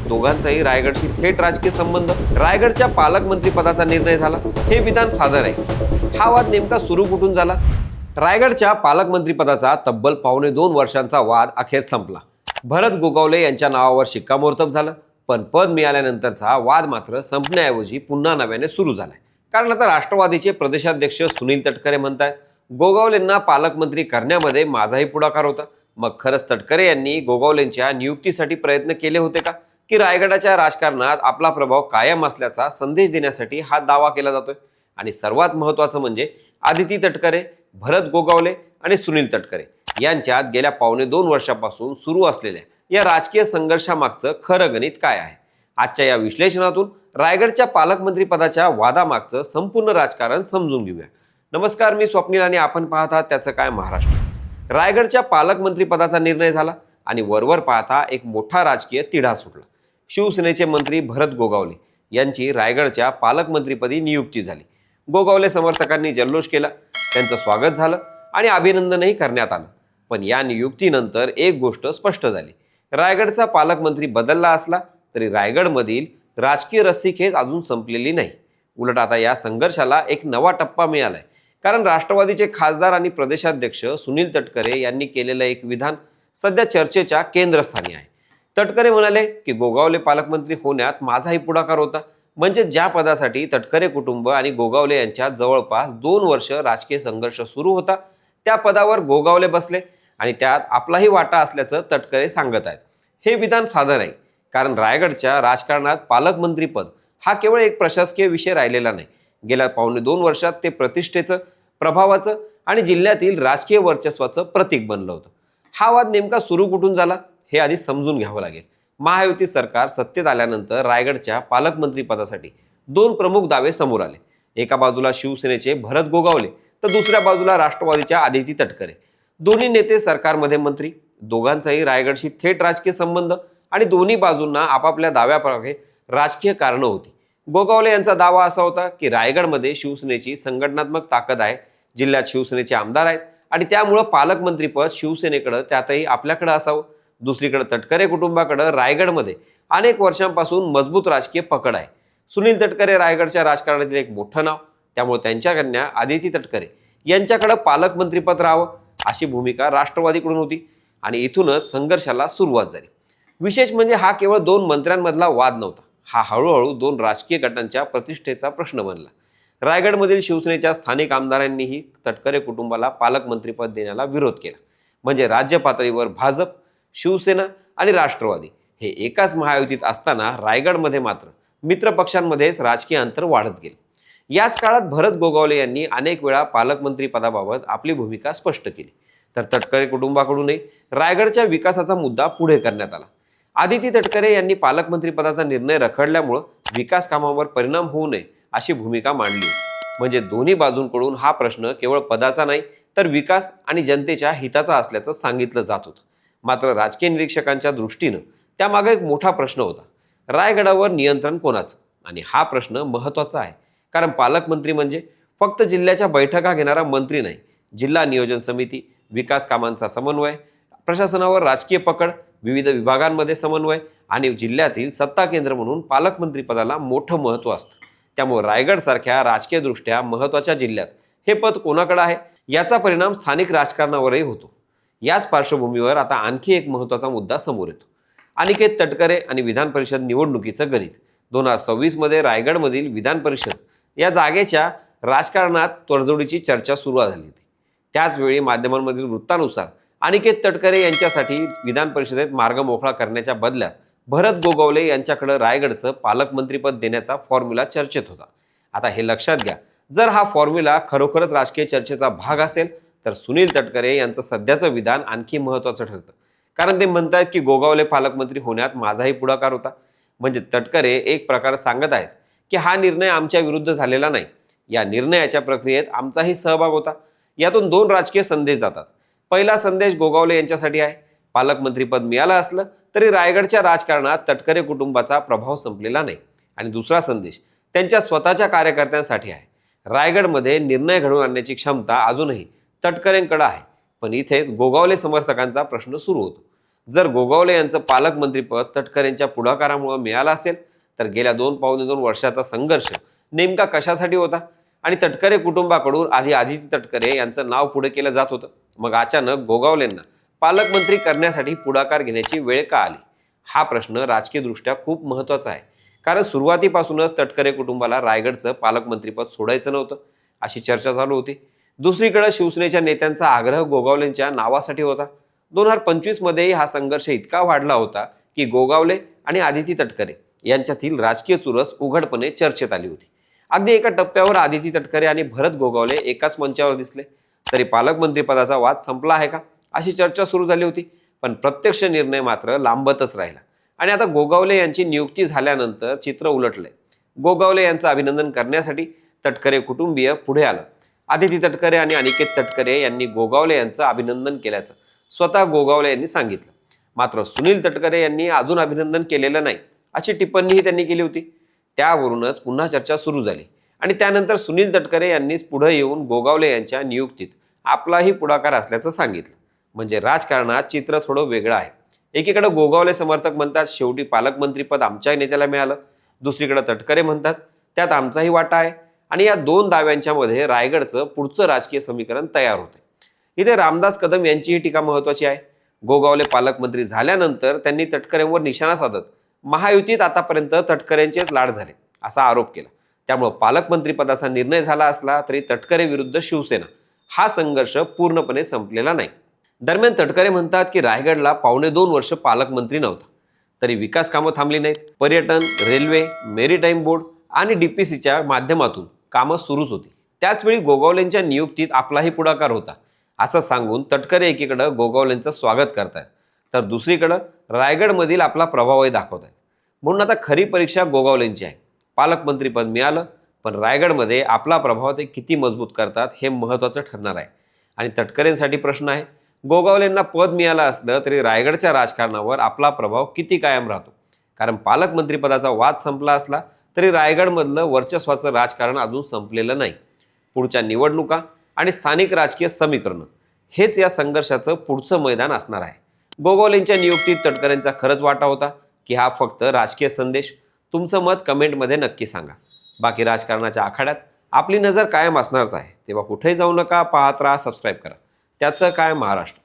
दोघांचाही रायगडशी थेट राजकीय संबंध. रायगडच्या पालकमंत्री पदाचा निर्णय झाला, हे विधान सादर आहे. हा वाद नेमका सुरू कुठून झाला? रायगडच्या पालकमंत्री पदाचा तब्बल 2.25 वर्षांचा वाद अखेर संपला. भरत गोगावले यांच्या नावावर शिक्कामोर्तब झालं, पण पद मिळाल्यानंतरचा वाद मात्र संपण्याऐवजी पुन्हा नव्याने सुरू झालाय. कारण आता राष्ट्रवादीचे प्रदेशाध्यक्ष सुनील तटकरे म्हणतात, गोगावलेंना पालकमंत्री करण्यामध्ये माझाही पुढाकार होता. मग खरंच तटकरे यांनी गोगावलेंच्या नियुक्तीसाठी प्रयत्न केले होते का, की रायगडाच्या राजकारणात आपला प्रभाव कायम असल्याचा संदेश देण्यासाठी हा दावा केला जातोय? आणि सर्वात महत्त्वाचं म्हणजे आदिती तटकरे, भरत गोगावले आणि सुनील तटकरे यांच्यात गेल्या 2.25 वर्षापासून सुरू असलेल्या या राजकीय संघर्षामागचं खरं गणित काय आहे? आजच्या या विश्लेषणातून रायगडच्या पालकमंत्री पदाच्या वादामागचं संपूर्ण राजकारण समजून घेऊया. नमस्कार, मी स्वप्नील आणि आपण पाहत आहात त्याचं काय महाराष्ट्र. रायगडच्या पालकमंत्री पदाचा निर्णय झाला आणि वरवर पाहता एक मोठा राजकीय तिढा सुटला. शिवसेनेचे मंत्री भरत गोगावले यांची रायगडच्या पालकमंत्रीपदी नियुक्ती झाली. गोगावले समर्थकांनी जल्लोष केला, त्यांचं स्वागत झालं आणि अभिनंदनही करण्यात आलं. पण या नियुक्तीनंतर एक गोष्ट स्पष्ट झाली, रायगडचा पालकमंत्री बदलला असला तरी रायगडमधील राजकीय रस्सीखेच अजून संपलेली नाही. उलट आता या संघर्षाला एक नवा टप्पा मिळालाय. कारण राष्ट्रवादीचे खासदार आणि प्रदेशाध्यक्ष सुनील तटकरे यांनी केलेलं एक विधान सध्या चर्चेच्या केंद्रस्थानी आहे. तटकरे म्हणाले की गोगावले पालकमंत्री होण्यात माझाही पुढाकार होता. म्हणजे ज्या पदासाठी तटकरे कुटुंब आणि गोगावले यांच्यात जवळपास 2 वर्ष राजकीय संघर्ष सुरू होता, त्या पदावर गोगावले बसले आणि त्यात आपलाही वाटा असल्याचं तटकरे सांगत आहेत. हे विधान सादर आहे, कारण रायगडच्या राजकारणात पालकमंत्रीपद हा केवळ एक प्रशासकीय विषय राहिलेला नाही. गेल्या 2.25 वर्षात ते प्रतिष्ठेचं, प्रभावाचं आणि जिल्ह्यातील राजकीय वर्चस्वाचं प्रतीक बनलं होतं. हा वाद नेमका सुरू कुठून झाला हे आधी समजून घ्यावं लागेल. महायुती सरकार सत्तेत आल्यानंतर रायगडच्या पालकमंत्री पदासाठी 2 प्रमुख दावे समोर आले. एका बाजूला शिवसेनेचे भरत गोगावले तर दुसऱ्या बाजूला राष्ट्रवादीच्या आदिती तटकरे. दोन्ही नेते सरकारमध्ये मंत्री, दोघांचाही रायगडशी थेट राजकीय संबंध आणि दोन्ही बाजूंना आपापल्या दाव्याप्रमाणे राजकीय कारणं होती. गोगावले यांचा दावा असा होता की रायगडमध्ये शिवसेनेची संघटनात्मक ताकद आहे, जिल्ह्यात शिवसेनेचे आमदार आहेत आणि त्यामुळं पालकमंत्रीपद शिवसेनेकडे, त्यातही आपल्याकडे असावं. दुसरीकडे तटकरे कुटुंबाकडे रायगडमध्ये अनेक वर्षांपासून मजबूत राजकीय पकड आहे. सुनील तटकरे रायगडच्या राजकारणातील एक मोठं नाव, त्यामुळे त्यांच्या कन्या आदिती तटकरे यांच्याकडे पालकमंत्रीपद राहावं अशी भूमिका राष्ट्रवादीकडून होती आणि इथूनच संघर्षाला सुरुवात झाली. विशेष म्हणजे हा केवळ 2 मंत्र्यांमधला वाद नव्हता, हा हळूहळू 2 राजकीय गटांच्या प्रतिष्ठेचा प्रश्न बनला. रायगडमधील शिवसेनेच्या स्थानिक आमदारांनीही तटकरे कुटुंबाला पालकमंत्रीपद देण्याला विरोध केला. म्हणजे राज्य पातळीवर भाजप, शिवसेना आणि राष्ट्रवादी हे एकाच महायुतीत असताना रायगडमध्ये मात्र मित्र पक्षांमध्येच राजकीय अंतर वाढत गेले. याच काळात भरत गोगावले यांनी अनेक वेळा पालकमंत्री पदाबाबत आपली भूमिका स्पष्ट केली, तर तटकरे कुटुंबाकडूनही रायगडच्या विकासाचा मुद्दा पुढे करण्यात आला. आदिती तटकरे यांनी पालकमंत्री पदाचा निर्णय रखडल्यामुळं विकास कामांवर परिणाम होऊ नये अशी भूमिका मांडली. म्हणजे दोन्ही बाजूंकडून हा प्रश्न केवळ पदाचा नाही तर विकास आणि जनतेच्या हिताचा असल्याचं सांगितलं जात होतं. मात्र राजकीय निरीक्षकांच्या दृष्टीनं त्यामागे एक मोठा प्रश्न होता, रायगडावर नियंत्रण कोणाचं? आणि हा प्रश्न महत्त्वाचा आहे, कारण पालकमंत्री म्हणजे फक्त जिल्ह्याच्या बैठका घेणारा मंत्री नाही. जिल्हा नियोजन समिती, विकास कामांचा समन्वय, प्रशासनावर राजकीय पकड, विविध विभागांमध्ये समन्वय आणि जिल्ह्यातील सत्ता केंद्र म्हणून पालकमंत्री पदाला मोठं महत्त्व असतं. त्यामुळे रायगडसारख्या राजकीयदृष्ट्या महत्त्वाच्या जिल्ह्यात हे पद कोणाकडे आहे याचा परिणाम स्थानिक राजकारणावरही होतो. याच पार्श्वभूमीवर आता आणखी एक महत्त्वाचा मुद्दा समोर येतो, अनिकेत तटकरे आणि विधान परिषद निवडणुकीचं गणित. 2026 मध्ये रायगडमधील विधान परिषद या जागेच्या राजकारणात तडजोडीची चर्चा सुरू झाली होती. त्याचवेळी माध्यमांमधील वृत्तानुसार अनिकेत तटकरे यांच्यासाठी विधान परिषदेत मार्ग मोकळा करण्याच्या बदल्यात भरत गोगावले यांच्याकडे रायगडचं पालकमंत्रीपद देण्याचा फॉर्म्युला चर्चेत होता. आता हे लक्षात घ्या, जर हा फॉर्म्युला खरोखरच राजकीय चर्चेचा भाग असेल तर सुनील तटकरे यांचं सध्याचं विधान आणखी महत्त्वाचं ठरतं. कारण ते म्हणतायत की गोगावले पालकमंत्री होण्यात माझाही पुढाकार होता. म्हणजे तटकरे एक प्रकार सांगत आहेत की हा निर्णय आमच्या विरुद्ध झालेला नाही, या निर्णयाच्या प्रक्रियेत आमचाही सहभाग होता. यातून 2 राजकीय संदेश जातात. पहिला संदेश गोगावले यांच्यासाठी आहे, पालकमंत्रीपद मिळालं असलं तरी रायगडच्या राजकारणात तटकरे कुटुंबाचा प्रभाव संपलेला नाही. आणि दुसरा संदेश त्यांच्या स्वतःच्या कार्यकर्त्यांसाठी आहे, रायगडमध्ये निर्णय घडवून आणण्याची क्षमता अजूनही तटकरेंकडे आहे. पण इथेच गोगावले समर्थकांचा प्रश्न सुरू होतो. जर गोगावले यांचं पालकमंत्रीपद तटकरेंच्या पुढाकारामुळे मिळालं असेल तर गेल्या पावणे दोन वर्षाचा संघर्ष नेमका कशासाठी होता आणि तटकरे कुटुंबाकडून आधी आदिती तटकरे यांचं नाव पुढे केलं जात होतं, मग अचानक गोगावलेंना पालकमंत्री करण्यासाठी पुढाकार घेण्याची वेळ का आली? हा प्रश्न राजकीयदृष्ट्या खूप महत्त्वाचा आहे, कारण सुरुवातीपासूनच तटकरे कुटुंबाला रायगडचं पालकमंत्रीपद सोडायचं नव्हतं अशी चर्चा चालू होती. दुसरीकडे शिवसेनेच्या नेत्यांचा आग्रह गोगावलेंच्या नावासाठी होता. 2025 मध्येही हा संघर्ष इतका वाढला होता की गोगावले आणि आदिती तटकरे यांच्यातील राजकीय चुरस उघडपणे चर्चेत आली होती. अगदी एका टप्प्यावर आदिती तटकरे आणि भरत गोगावले एकाच मंचावर दिसले तरी पालकमंत्रीपदाचा वाद संपला आहे का अशी चर्चा सुरू झाली होती. पण प्रत्यक्ष निर्णय मात्र लांबतच राहिला आणि आता गोगावले यांची नियुक्ती झाल्यानंतर चित्र उलटलंय. गोगावले यांचं अभिनंदन करण्यासाठी तटकरे कुटुंबीय पुढे आलं. आदिती तटकरे आणि अनिकेत तटकरे यांनी गोगावले यांचं अभिनंदन केल्याचं स्वतः गोगावले यांनी सांगितलं. मात्र सुनील तटकरे यांनी अजून अभिनंदन केलेलं नाही अशी टिप्पणीही त्यांनी केली होती. त्यावरूनच पुन्हा चर्चा सुरू झाली आणि त्यानंतर सुनील तटकरे यांनीच पुढे येऊन गोगावले यांच्या नियुक्तीत आपलाही पुढाकार असल्याचं सांगितलं. म्हणजे राजकारणात चित्र थोडं वेगळं आहे. एकीकडे गोगावले समर्थक म्हणतात शेवटी पालकमंत्रीपद आमच्या नेत्याला मिळालं, दुसरीकडे तटकरे म्हणतात त्यात आमचाही वाटा आहे आणि या दोन दाव्यांच्या मध्ये रायगडचं पुढचं राजकीय समीकरण तयार होते. इथे रामदास कदम यांचीही टीका महत्वाची आहे. गोगावले पालकमंत्री झाल्यानंतर त्यांनी तटकरेंवर निशाणा साधत महायुतीत आतापर्यंत तटकरेंचेच लाड झाले असा आरोप केला. त्यामुळे पालकमंत्रीपदाचा निर्णय झाला असला तरी तटकरे विरुद्ध शिवसेना हा संघर्ष पूर्णपणे संपलेला नाही. दरम्यान तटकरे म्हणतात की रायगडला पावणे 2 वर्ष पालकमंत्री नव्हता तरी विकास कामं थांबली नाहीत. पर्यटन, रेल्वे, मेरीटाईम बोर्ड आणि डीपीसीच्या माध्यमातून कामं सुरूच होती. त्याचवेळी गोगावलेंच्या नियुक्तीत आपलाही पुढाकार होता असं सांगून तटकरे एकीकडे गोगावलेंचं स्वागत करतायत तर दुसरीकडे रायगडमधील आपला प्रभावही दाखवतायत. म्हणून आता खरी परीक्षा गोगावलेंची आहे. पालकमंत्रीपद मिळालं पण रायगडमध्ये आपला प्रभाव ते किती मजबूत करतात हे महत्त्वाचं ठरणार आहे. आणि तटकरेंसाठी प्रश्न आहे, गोगावलेंना पद मिळालं असलं तरी रायगडच्या राजकारणावर आपला प्रभाव किती कायम राहतो? कारण पालकमंत्रीपदाचा वाद संपला असला तरी रायगडमधलं वर्चस्वाचं राजकारण अजून संपलेलं नाही. पुढच्या निवडणुका आणि स्थानिक राजकीय समीकरणं हेच या संघर्षाचं पुढचं मैदान असणार आहे. गोगावलेंच्या नियुक्तीत तटकरेंचा खरंच वाटा होता की हा फक्त राजकीय संदेश? तुमचं मत कमेंटमध्ये नक्की सांगा. बाकी राजकारणाच्या आखाड्यात आपली नजर कायम असणारच आहे. तेव्हा कुठेही जाऊ नका, पाहत राहा, सबस्क्राईब करा. त्याचं काय महाराष्ट्र.